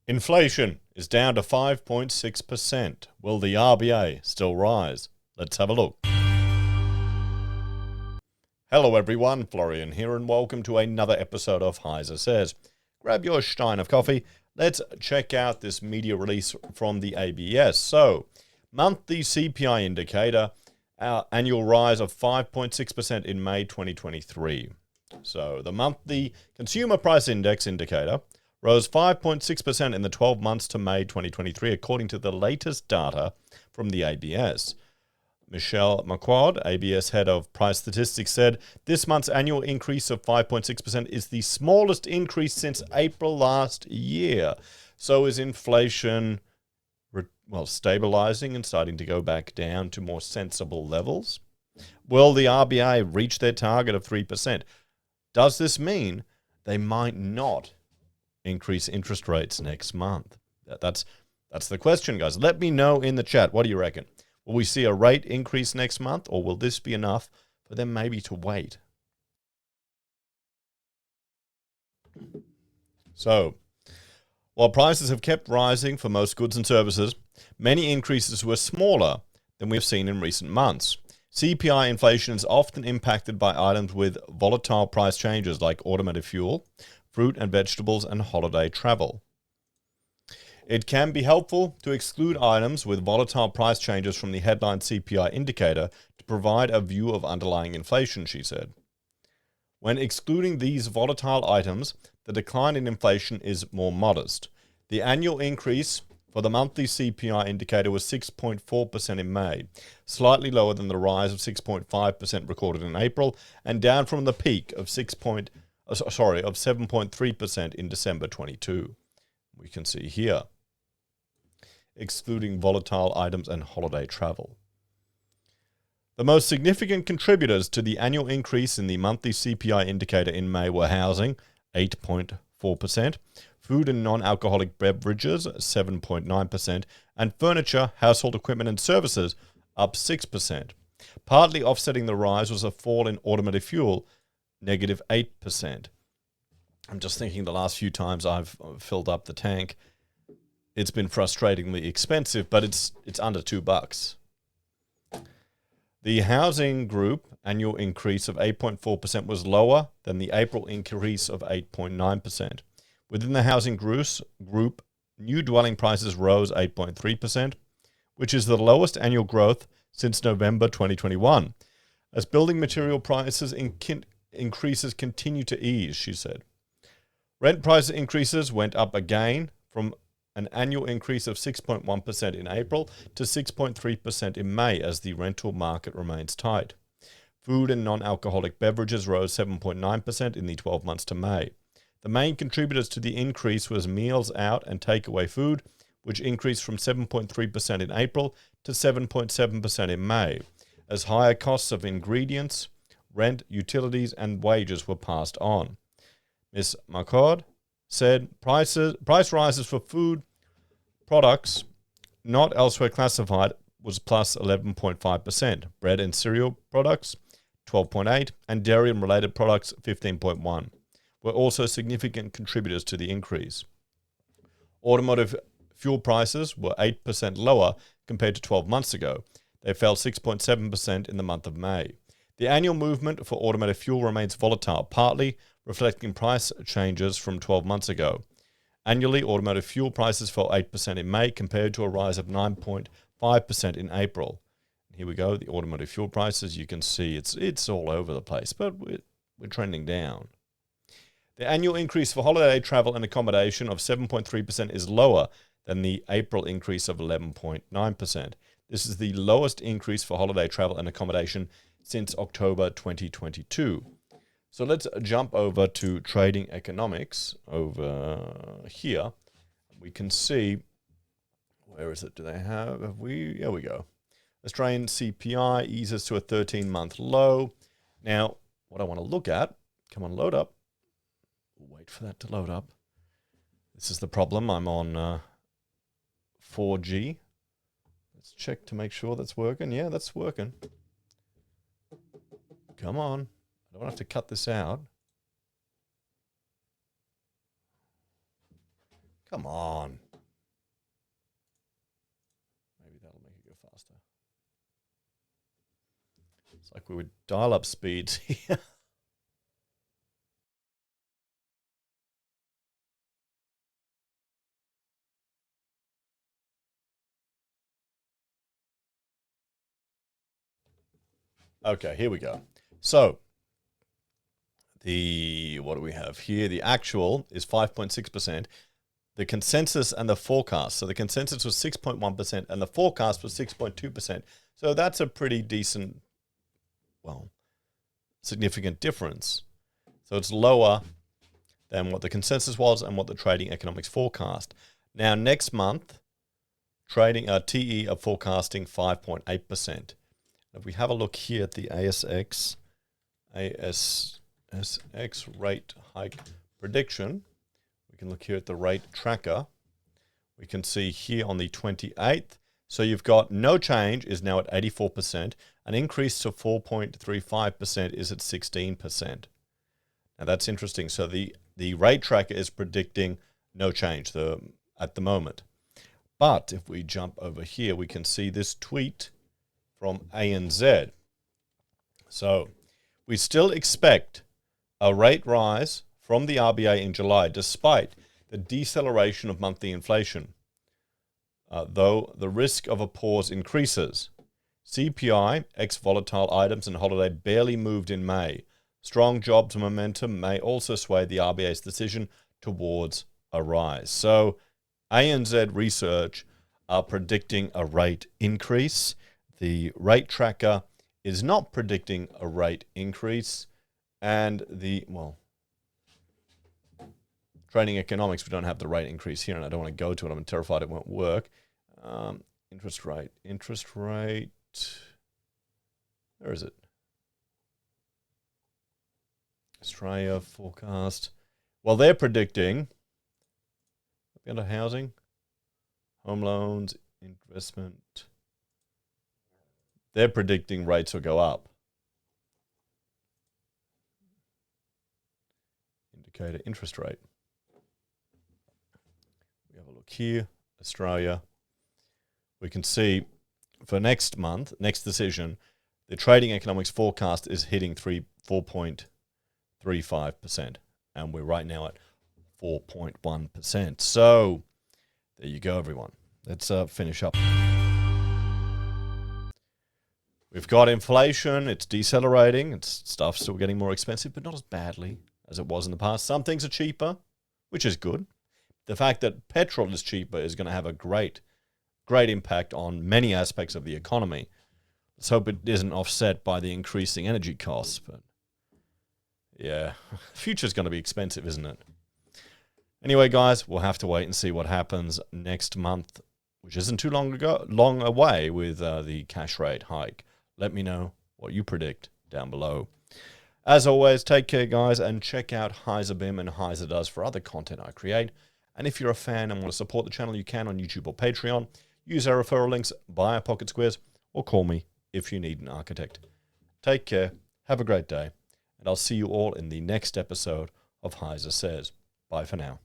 Inflation is down to 5.6%. Will the RBA still rise? Let's have a look. Hello everyone, Florian here and welcome to another episode of HeiseSays. Grab your stein of coffee. Let's check out this media release from the ABS. So, monthly CPI indicator, our annual rise of 5.6% in May 2023. So, the monthly consumer price index indicator rose 5.6% in the 12 months to May 2023, according to the latest data from the ABS. Michelle McQuad, ABS head of price statistics, said this month's annual increase of 5.6% is the smallest increase since April last year. So is inflation, stabilizing and starting to go back down to more sensible levels? Will the RBA reach their target of 3%? Does this mean they might not increase interest rates next month? That's the question, guys. Let me know in the chat. What do you reckon? Will we see a rate increase next month, or will this be enough for them maybe to wait? So, while prices have kept rising for most goods and services, many increases were smaller than we've seen in recent months. CPI inflation is often impacted by items with volatile price changes like automotive fuel, fruit and vegetables, and holiday travel. It can be helpful to exclude items with volatile price changes from the headline CPI indicator to provide a view of underlying inflation, she said. When excluding these volatile items, the decline in inflation is more modest. The annual increase for the monthly CPI indicator was 6.4% in May, slightly lower than the rise of 6.5% recorded in April and down from the peak of 7.3% in December 22. We can see here, excluding volatile items and holiday travel. The most significant contributors to the annual increase in the monthly CPI indicator in May were housing, 8.4%, food and non-alcoholic beverages, 7.9%, and furniture, household equipment and services, up 6%. Partly offsetting the rise was a fall in automotive fuel, negative 8%. I'm just thinking the last few times I've filled up the tank, it's been frustratingly expensive, but it's under $2. The housing group annual increase of 8.4% was lower than the April increase of 8.9%. Within the housing group, new dwelling prices rose 8.3%, which is the lowest annual growth since November 2021, as building material prices increases continue to ease, she said. Rent price increases went up again from an annual increase of 6.1% in April to 6.3% in May as the rental market remains tight. Food and non-alcoholic beverages rose 7.9% in the 12 months to May. The main contributors to the increase was meals out and takeaway food, which increased from 7.3% in April to 7.7% in May, as higher costs of ingredients, rent, utilities, and wages were passed on. Ms. McCord said price rises for food products not elsewhere classified was plus 11.5%, bread and cereal products 12.8%, and dairy and related products 15.1%, were also significant contributors to the increase. Automotive fuel prices were 8% lower compared to 12 months ago. They fell 6.7% in the month of May. The annual movement for automotive fuel remains volatile, partly reflecting price changes from 12 months ago. Annually, automotive fuel prices fell 8% in May compared to a rise of 9.5% in April. Here we go, the automotive fuel prices. You can see it's all over the place, but we're trending down. The annual increase for holiday travel and accommodation of 7.3% is lower than the April increase of 11.9%. This is the lowest increase for holiday travel and accommodation since October 2022. So let's jump over to trading economics over here. We can see, where is it? Here we go. Australian CPI eases to a 13-month low. Now, what I want to look at, come on, load up. Wait for that to load up. This is the problem. I'm on 4G. Let's check to make sure that's working. Yeah, that's working. Come on. I don't have to cut this out. Come on. Maybe that'll make it go faster. It's like we would dial up speeds here. Okay, here we go. So what do we have here? The actual is 5.6%. The consensus and the forecast. So the consensus was 6.1% and the forecast was 6.2%. So that's a pretty decent, well, significant difference. So it's lower than what the consensus was and what the trading economics forecast. Now next month, trading TE are forecasting 5.8%. If we have a look here at the ASX rate hike prediction, we can look here at the rate tracker. We can see here on the 28th. So you've got no change is now at 84%. An increase to 4.35% is at 16%. Now that's interesting. So the rate tracker is predicting no change at the moment. But if we jump over here, we can see this tweet from ANZ. So we still expect a rate rise from the RBA in July, despite the deceleration of monthly inflation, though the risk of a pause increases. CPI, ex-volatile items and holiday barely moved in May. Strong jobs momentum may also sway the RBA's decision towards a rise. So ANZ research are predicting a rate increase. The rate tracker is not predicting a rate increase. And trading economics, we don't have the rate increase here, and I don't want to go to it. I'm terrified it won't work. Interest rate. Where is it? Australia forecast. Well, they're predicting under housing, home loans, investment. They're predicting rates will go up. Indicator interest rate. We have a look here, Australia. We can see for next month, next decision, the trading economics forecast is hitting 4.35%. And we're right now at 4.1%. So there you go, everyone. Let's finish up. We've got inflation. It's decelerating. It's stuff still getting more expensive, but not as badly as it was in the past. Some things are cheaper, which is good. The fact that petrol is cheaper is going to have a great impact on many aspects of the economy. Let's hope it isn't offset by the increasing energy costs. But yeah, the future's going to be expensive, isn't it? Anyway, guys, we'll have to wait and see what happens next month, which isn't too long away with the cash rate hike. Let me know what you predict down below. As always, take care, guys, and check out HeiseBIM and Heise Does for other content I create. And if you're a fan and want to support the channel, you can on YouTube or Patreon. Use our referral links, buy our pocket squares, or call me if you need an architect. Take care, have a great day, and I'll see you all in the next episode of HeiseSays. Bye for now.